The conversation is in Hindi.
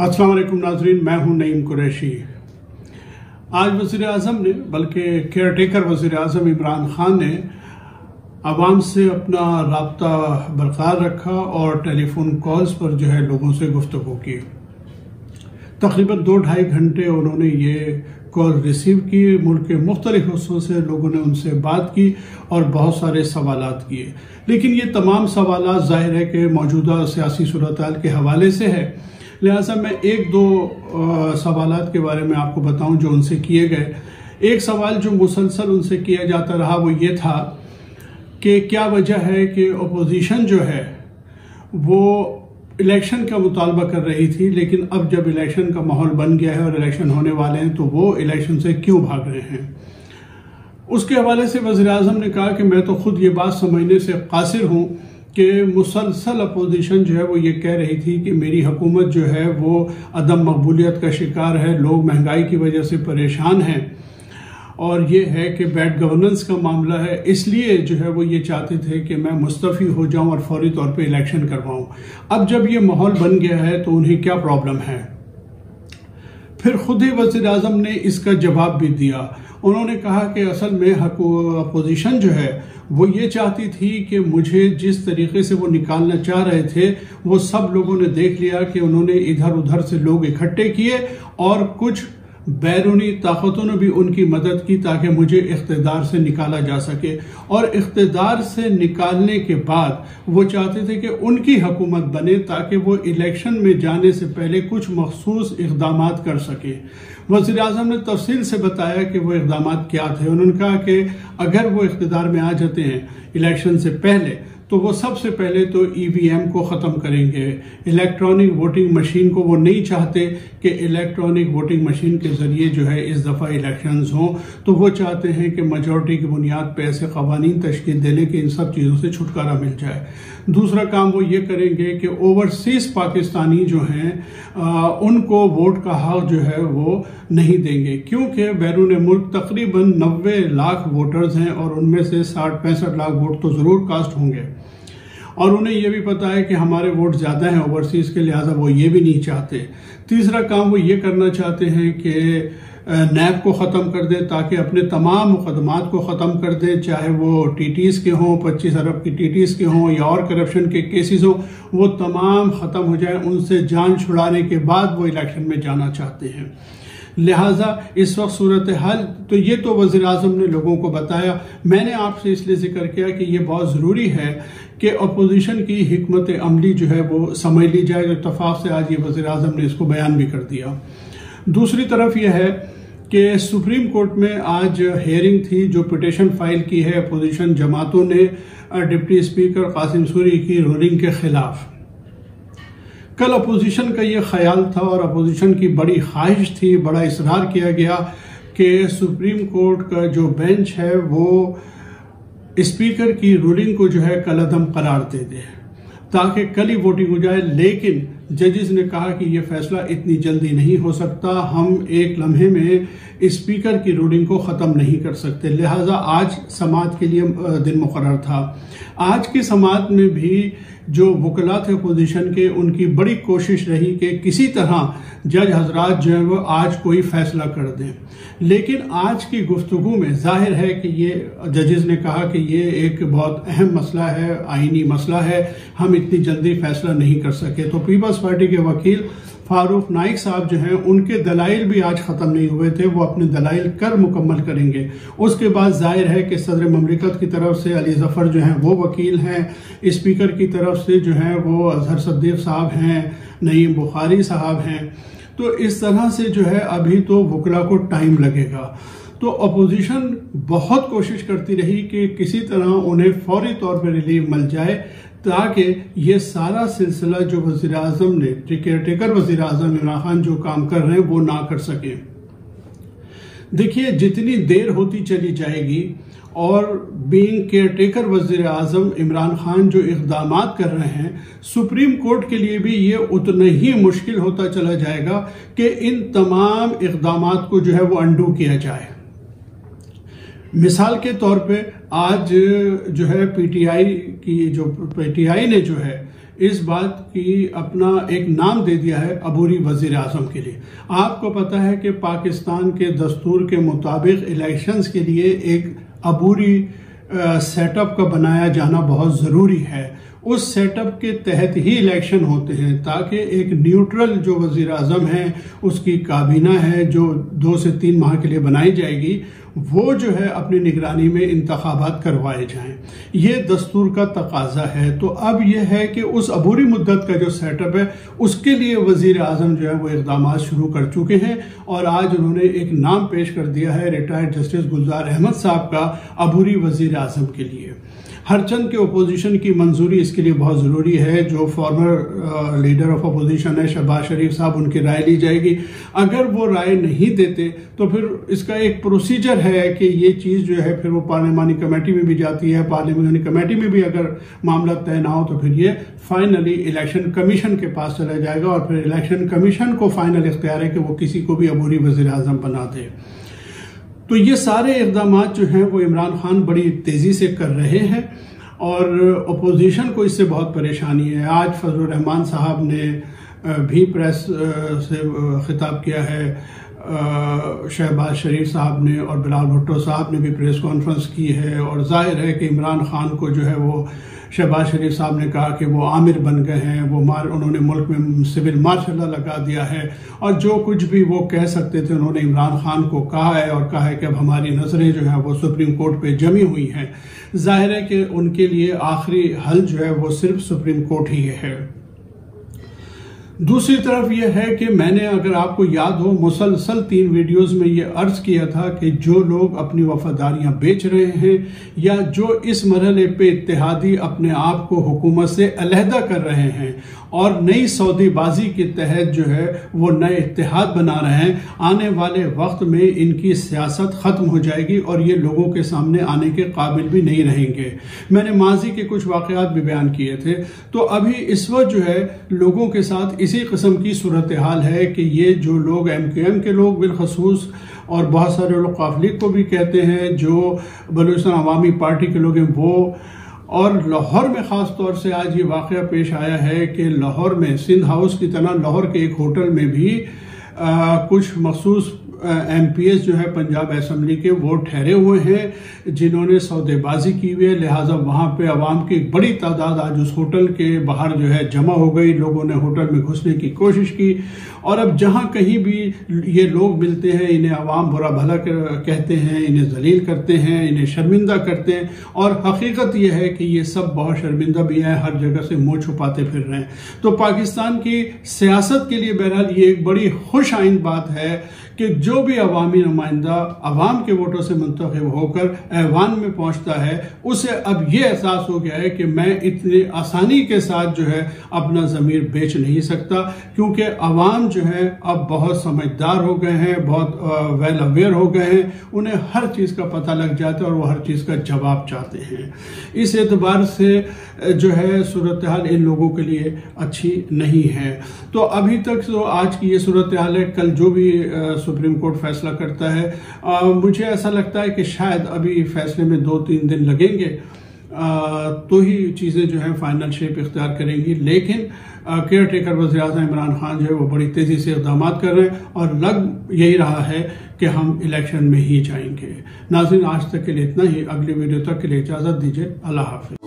अस्सलाम वालेकुम नाजरीन, मैं हूं नईम कुरैशी। आज वज़ीर आज़म ने, बल्कि केयर टेकर वज़ीर आज़म इमरान खान ने आवाम से अपना राब्ता बरकरार रखा और टेलीफोन कॉल्स पर जो है लोगों से गुफ्तगू की। तकरीबन 2-2.5 घंटे उन्होंने ये कॉल रिसीव की। मुल्क के मुख्तलिफ हिस्सों से लोगों ने उनसे बात की और बहुत सारे सवालात किए, लेकिन ये तमाम सवालात ज़ाहिर है कि मौजूदा सियासी सूरत-हाल के हवाले से है। लिहाजा मैं 1-2 सवालात के बारे में आपको बताऊं जो उनसे किए गए। एक सवाल जो मुसलसल उनसे किया जाता रहा वो ये था कि क्या वजह है कि अपोजिशन जो है वो इलेक्शन का मुतालबा कर रही थी, लेकिन अब जब इलेक्शन का माहौल बन गया है और इलेक्शन होने वाले हैं तो वो इलेक्शन से क्यों भाग रहे हैं। उसके हवाले से वज़ीर आज़म ने कहा कि मैं तो खुद ये बात समझने से कासिर हूँ कि मुसलसल अपोजिशन जो है वो ये कह रही थी कि मेरी हुकूमत जो है वो अदम मकबूलियत का शिकार है, लोग महंगाई की वजह से परेशान हैं और ये है कि बैड गवर्नेंस का मामला है, इसलिए जो है वो ये चाहते थे कि मैं मुस्तफ़ी हो जाऊं और फौरी तौर पे इलेक्शन करवाऊं। अब जब ये माहौल बन गया है तो उन्हें क्या प्रॉब्लम है। फिर खुद ही वज़ीर आज़म ने इसका जवाब भी दिया। उन्होंने कहा कि असल में अपोजिशन जो है वो ये चाहती थी कि मुझे जिस तरीके से वो निकालना चाह रहे थे वो सब लोगों ने देख लिया कि उन्होंने इधर उधर से लोग इकट्ठे किए और कुछ बैरूनी ताकतों ने भी उनकी मदद की ताकि मुझे इख्तिदार से निकाला जा सके। और इख्तिदार से निकालने के बाद वो चाहते थे कि उनकी हुकूमत बने ताकि वो इलेक्शन में जाने से पहले कुछ मखसूस इक़दामात कर सके। वज़ीर आज़म ने तफसील से बताया कि वो इक़दामात क्या थे। उन्होंने कहा कि अगर वो इख्तिदार में आ जाते हैं इलेक्शन से पहले तो वो सबसे पहले तो EVM को ख़त्म करेंगे। इलेक्ट्रॉनिक वोटिंग मशीन को वो नहीं चाहते कि इलेक्ट्रॉनिक वोटिंग मशीन के ज़रिए जो है इस दफ़ा इलेक्शंस हों, तो वो चाहते हैं कि मेजॉरिटी की बुनियाद पर ऐसे क़वानीन तश्कील देने के इन सब चीज़ों से छुटकारा मिल जाए। दूसरा काम वो ये करेंगे कि ओवरसीज़ पाकिस्तानी जो हैं उनको वोट का हक जो है वो नहीं देंगे, क्योंकि बैरून मुल्क तकरीबन 90 लाख वोटर्स हैं और उनमें से 60-65 लाख वोट तो ज़रूर कास्ट होंगे। और उन्हें यह भी पता है कि हमारे वोट ज़्यादा हैं ओवरसीज के, लिहाजा वो ये भी नहीं चाहते। तीसरा काम वो ये करना चाहते हैं कि नैब को ख़त्म कर दे ताकि अपने तमाम मुकदमात को ख़त्म कर दे, चाहे वो TTs के हों, 25 अरब की TTs के हों या और करप्शन के केसेस हों, वो तमाम ख़त्म हो जाए। उनसे जान छुड़ाने के बाद वो इलेक्शन में जाना चाहते हैं। लिहाजा इस वक्त सूरत हाल तो ये तो वज़ीर आज़म ने लोगों को बताया। मैंने आपसे इसलिए जिक्र किया कि ये बहुत ज़रूरी है कि अपोजिशन की हिकमत अमली जो है वो समझ ली जाए। इत्तफाक से आज ये वज़ीर आज़म ने इसको बयान भी कर दिया। दूसरी तरफ यह है कि सुप्रीम कोर्ट में आज हेयरिंग थी जो पिटीशन फाइल की है अपोजिशन जमातों ने डिप्टी स्पीकर कासिम सूरी की रूलिंग के खिलाफ। कल अपोजिशन का ये ख्याल था और अपोजिशन की बड़ी ख्वाहिश थी, बड़ा इसरार किया गया कि सुप्रीम कोर्ट का जो बेंच है वो स्पीकर की रूलिंग को जो है कलअदम करार दे दे ताकि कल ही वोटिंग हो जाए। लेकिन जजेस ने कहा कि यह फैसला इतनी जल्दी नहीं हो सकता, हम एक लम्हे में स्पीकर की रूलिंग को ख़त्म नहीं कर सकते। लिहाजा आज समाअत के लिए दिन मुकर्रर था। आज की समाअत में भी जो वकला थे अपोजिशन के, उनकी बड़ी कोशिश रही कि किसी तरह जज हजरात जो है वो आज कोई फैसला कर दें। लेकिन आज की गुफ्तगू में जाहिर है कि ये जजेस ने कहा कि ये एक बहुत अहम मसला है, आईनी मसला है, हम इतनी जल्दी फैसला नहीं कर सके। तो पीपल्स पार्टी के वकील फारूक नाइक साहब जो हैं उनके दलाइल भी आज ख़त्म नहीं हुए थे, वो अपने दलाइल कर मुकम्मल करेंगे। उसके बाद जाहिर है कि सदर ममलिकत की तरफ से अली जफर जो हैं वो वकील हैं, स्पीकर की तरफ से जो हैं वो अजहर सद्दीक साहब हैं, नईम बुखारी साहब हैं। तो इस तरह से जो है अभी तो वकला को टाइम लगेगा। तो अपोजिशन बहुत कोशिश करती रही कि किसी तरह उन्हें फौरी तौर पर रिलीफ मिल जाए ताकि ये सारा सिलसिला जो वज़ीर आज़म ने, केयर टेकर वज़ीर आज़म इमरान खान जो काम कर रहे हैं वो ना कर सके। देखिए जितनी देर होती चली जाएगी और बीइंग केयर टेकर वज़ीर आज़म इमरान खान जो इक़दामात कर रहे हैं, सुप्रीम कोर्ट के लिए भी ये उतना ही मुश्किल होता चला जाएगा कि इन तमाम इक़दामात को जो है वो अंडू किया जाए। मिसाल के तौर पे आज जो है पीटीआई ने जो है इस बात की अपना एक नाम दे दिया है अबूरी वजीर आजम के लिए। आपको पता है कि पाकिस्तान के दस्तूर के मुताबिक इलेक्शंस के लिए एक अबूरी सेटअप का बनाया जाना बहुत ज़रूरी है। उस सेटअप के तहत ही इलेक्शन होते हैं ताकि एक न्यूट्रल जो वजीर आजम है, उसकी काबीना है जो 2 से 3 माह के लिए बनाई जाएगी, वो जो है अपनी निगरानी में इंतखाबात करवाए जाएं। ये दस्तूर का तकाजा है। तो अब यह है कि उस अबूरी मुद्दत का जो सेटअप है उसके लिए वजीर आजम जो है वो इक़दाम शुरू कर चुके हैं और आज उन्होंने एक नाम पेश कर दिया है रिटायर्ड जस्टिस गुलजार अहमद साहब का अबूरी वजीर आजम के लिए। हरचंद के अपोजिशन की मंजूरी इसके लिए बहुत ज़रूरी है। जो फॉर्मर लीडर ऑफ अपोजिशन है शहबाज शरीफ साहब, उनकी राय ली जाएगी। अगर वो राय नहीं देते तो फिर इसका एक प्रोसीजर है कि ये चीज़ जो है फिर वो पार्लिमानी कमेटी में भी जाती है। पार्लिमानी कमेटी में भी अगर मामला तय ना हो तो फिर ये फाइनली इलेक्शन कमीशन के पास चला जाएगा और फिर इलेक्शन कमीशन को फाइनल इख्तियार है कि वो किसी को भी अबूरी वज़ीर आज़म बना दे। तो ये सारे इक़दाम जो हैं वो इमरान खान बड़ी तेज़ी से कर रहे हैं और अपोजिशन को इससे बहुत परेशानी है। आज फजलुर रहमान साहब ने भी प्रेस से खिताब किया है, शहबाज शरीफ साहब ने और बिलाल भुट्टो साहब ने भी प्रेस कॉन्फ्रेंस की है और जाहिर है कि इमरान खान को जो है वो शहबाज शरीफ साहब ने कहा कि वो आमिर बन गए हैं, उन्होंने मुल्क में सिविल मार्शल लगा दिया है और जो कुछ भी वो कह सकते थे उन्होंने इमरान खान को कहा है और कहा है कि अब हमारी नजरें जो है वो सुप्रीम कोर्ट पे जमी हुई हैं। जाहिर है कि उनके लिए आखिरी हल जो है वो सिर्फ सुप्रीम कोर्ट ही है। दूसरी तरफ यह है कि मैंने, अगर आपको याद हो, मुसलसल 3 वीडियोस में यह अर्ज किया था कि जो लोग अपनी वफादारियां बेच रहे हैं या जो इस मरहले पे इत्तेहादी अपने आप को हुकूमत से अलहदा कर रहे हैं और नई सौदेबाजी के तहत जो है वो नए इत्तेहाद बना रहे हैं, आने वाले वक्त में इनकी सियासत खत्म हो जाएगी और ये लोगों के सामने आने के काबिल भी नहीं रहेंगे। मैंने माजी के कुछ वाकयात भी बयान किए थे। तो अभी इस वक्त जो है लोगों के साथ इसी किस्म की सूरत हाल है कि ये जो लोग MQM के लोग बिलखसूस और बहुत सारे लोग काफ लीग को भी कहते हैं, जो बलूचिस्तान अवामी पार्टी के लोग हैं वो, और लाहौर में ख़ास तौर से आज ये वाक़या पेश आया है कि लाहौर में सिंध हाउस की तरह लाहौर के एक होटल में भी कुछ मखसूस MPs जो है पंजाब असम्बली के वो ठहरे हुए हैं जिन्होंने सौदेबाजी की हुई है। लिहाजा वहाँ पे अवाम की एक बड़ी तादाद आज उस होटल के बाहर जो है जमा हो गई। लोगों ने होटल में घुसने की कोशिश की और अब जहाँ कहीं भी ये लोग मिलते हैं इन्हें अवाम बुरा भला कहते हैं, इन्हें जलील करते हैं, इन्हें शर्मिंदा करते हैं और हकीकत यह है कि ये सब बहुत शर्मिंदा भी हैं, हर जगह से मुंह छुपाते फिर रहे हैं। तो पाकिस्तान की सियासत के लिए बहरहाल ये एक बड़ी खुश आइंद बात है कि जो भी अवामी नुमाइंदा अवाम के वोटों से मुंतखब होकर ऐवान में पहुंचता है उसे अब ये एहसास हो गया है कि मैं इतनी आसानी के साथ जो है अपना ज़मीर बेच नहीं सकता, क्योंकि अवाम जो है अब बहुत समझदार हो गए हैं, बहुत वेल अवेयर हो गए हैं, उन्हें हर चीज़ का पता लग जाता है और वो हर चीज़ का जवाब चाहते हैं। इस एतबार से जो है सूरत हाल इन लोगों के लिए अच्छी नहीं है। तो अभी तक तो आज की ये सूरत हाल है। कल जो भी सुप्रीम कोर्ट फैसला करता है मुझे ऐसा लगता है कि शायद अभी फैसले में 2-3 दिन लगेंगे तो ही चीज़ें जो है फाइनल शेप इख्तियार करेंगी। लेकिन केयर टेकर वज़ीर आज़म इमरान खान जो है वो बड़ी तेज़ी से इक़दाम कर रहे हैं और लग यही रहा है कि हम इलेक्शन में ही जाएंगे। नाज़रीन, आज तक के लिए इतना ही। अगली वीडियो तक के लिए इजाज़त दीजिए। अल्लाह हाफ़िज़।